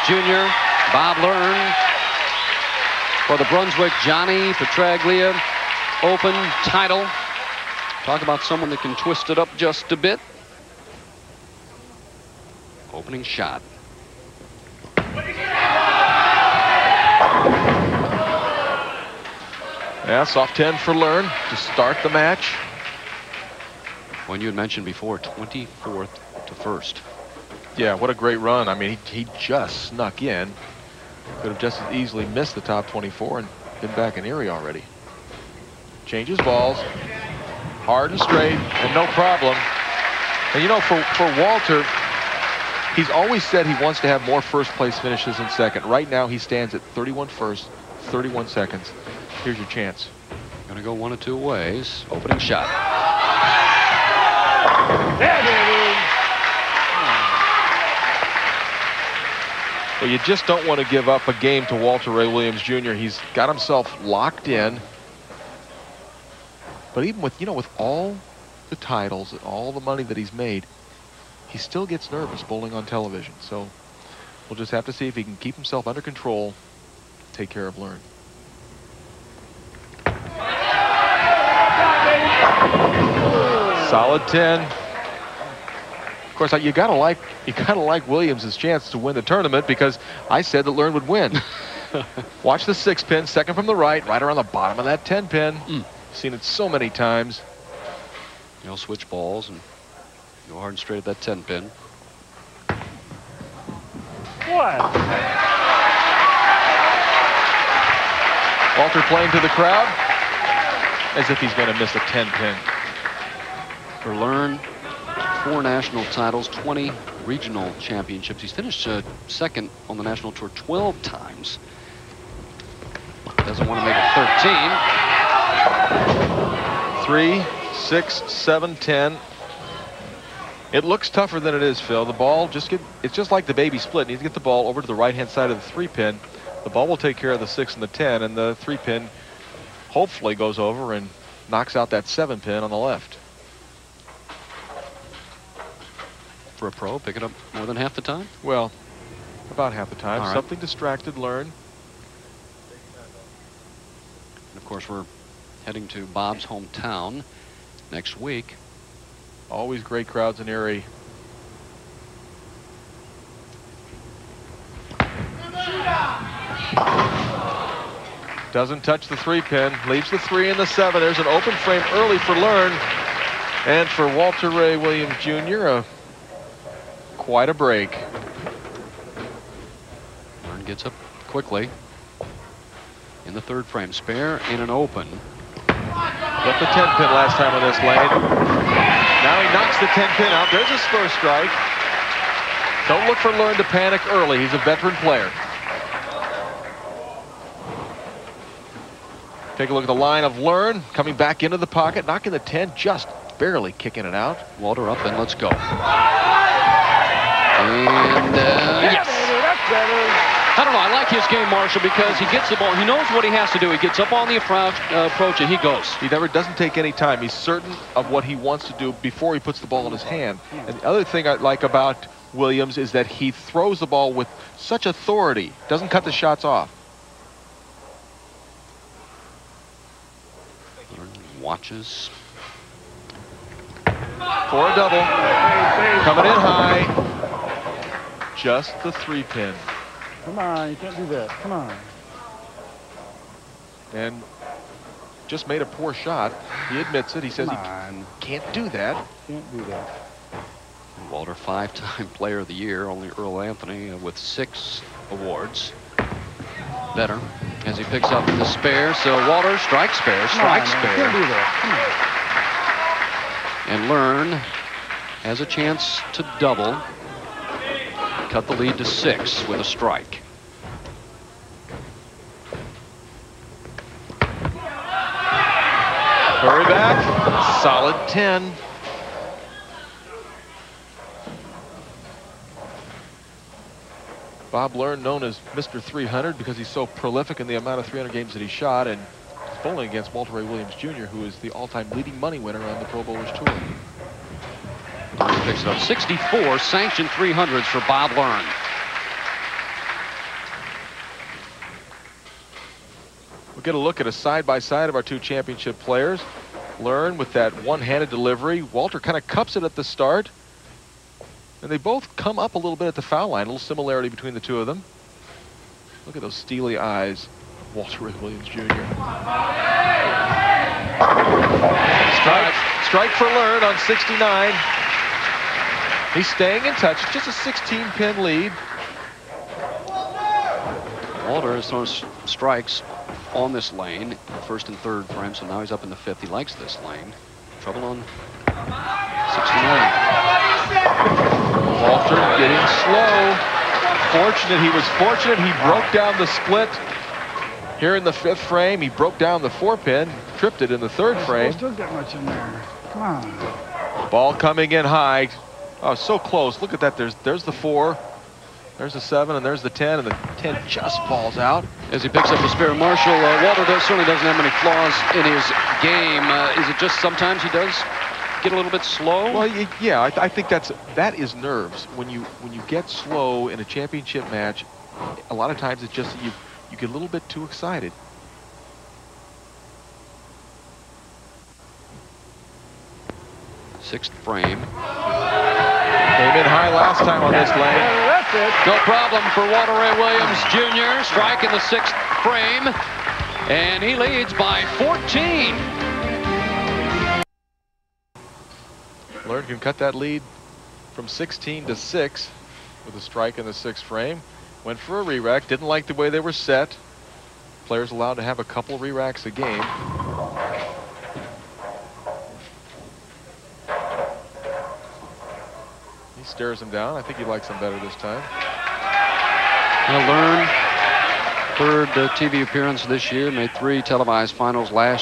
Jr., Bob Learn for the Brunswick Johnny Petraglia Open title. Talk about someone that can twist it up just a bit. Opening shot. Yeah, soft 10 for Learn to start the match. When you had mentioned before, 24th to first. Yeah, what a great run. I mean, he just snuck in. Could have just as easily missed the top 24 and been back in Erie already. Changes balls. Hard and straight, and no problem. And you know, for Walter, he's always said he wants to have more first-place finishes than second. Right now, he stands at 31 first, 31 seconds. Here's your chance. Going to go one of two ways. Opening shot. Well, you just don't want to give up a game to Walter Ray Williams Jr. He's got himself locked in. But even with, you know, with all the titles and all the money that he's made, he still gets nervous bowling on television. So we'll just have to see if he can keep himself under control, take care of Learn. Solid 10. Of course, you gotta like Williams' chance to win the tournament, because I said that Learn would win. Watch the 6 pin, second from the right around the bottom of that 10 pin. Seen it so many times. You'll switch balls and go hard and straight at that 10 pin. What? Walter playing to the crowd as if he's going to miss a 10 pin. For Learn, 4 national titles, 20 regional championships. He's finished second on the national tour 12 times. Doesn't want to make it 13. 3, 6, 7, 10. It looks tougher than it is, Phil. The ball it's just like the baby split. You need to get the ball over to the right-hand side of the 3 pin. The ball will take care of the 6 and the 10, and the 3 pin hopefully goes over and knocks out that 7 pin on the left. For a pro, pick it up more than half the time? Well, about half the time. All right. Something distracted, Learn. And of course, we're heading to Bob's hometown next week. Always great crowds in Erie. Doesn't touch the 3 pin, leaves the 3 and the 7. There's an open frame early for Learn, and for Walter Ray Williams Jr. Quite a break. Learn gets up quickly in the 3rd frame, spare in an open. Left the 10 pin last time on this lane. Now he knocks the 10 pin out. There's a spur strike. Don't look for Learn to panic early. He's a veteran player. Take a look at the line of Learn coming back into the pocket, knocking the 10, just barely kicking it out. Walter up and let's go. And yes. That's better. I don't know. I like his game, Marshall, because he gets the ball. He knows what he has to do. He gets up on the approach and he goes. He never doesn't take any time. He's certain of what he wants to do before he puts the ball in his hand. And the other thing I like about Williams is that he throws the ball with such authority. Doesn't cut the shots off. Watches. For a double. Coming in high. Just the 3 pin. Come on, you can't do that. Come on. And just made a poor shot. He admits it. He says he can't do that. Can't do that. Walter, 5-time player of the year. Only Earl Anthony with 6 awards. Better as he picks up the spare. So Walter strikes spare, strikes spare. Can't do that. Come on. And Learn has a chance to double. Cut the lead to 6 with a strike. Hurry back. Solid 10. Bob Learn, known as Mr. 300 because he's so prolific in the amount of 300 games that he shot, and bowling against Walter Ray Williams Jr., who is the all-time leading money winner on the Pro Bowlers Tour. He picks it up. 64 sanctioned 300s for Bob Learn. get a look at a side-by-side of our two championship players. Learn with that one-handed delivery. Walter kind of cups it at the start. And they both come up a little bit at the foul line. A little similarity between the two of them. Look at those steely eyes of Walter Williams Jr. Strike for Learn on 69. He's staying in touch. Just a 16-pin lead. Walter has thrown strikes on this lane, first and third frame, so now he's up in the fifth. He likes this lane. Trouble on 69. Walter getting slow. He was fortunate he broke down the split here in the fifth frame. He broke down the 4-pin, tripped it in the third frame. Still get much in there. Come on. Ball coming in high. Oh, so close. Look at that. There's the 4. There's the 7, and there's the 10, and the 10 just falls out. As he picks up the spare, Marshall, Walter certainly doesn't have many flaws in his game. Is it just sometimes he does get a little bit slow? Well, yeah, I think that is nerves. When you get slow in a championship match, a lot of times it's just you get a little bit too excited. Sixth frame. Came in high last time on this lane. That's it. No problem for Walter Ray Williams Jr. Strike in the sixth frame, and he leads by 14. Learn can cut that lead from 16 to 6 with a strike in the sixth frame. Went for a re-rack. Didn't like the way they were set. Players allowed to have a couple re-racks a game. He stares him down. I think he likes him better this time. Learn, third TV appearance this year, made 3 televised finals last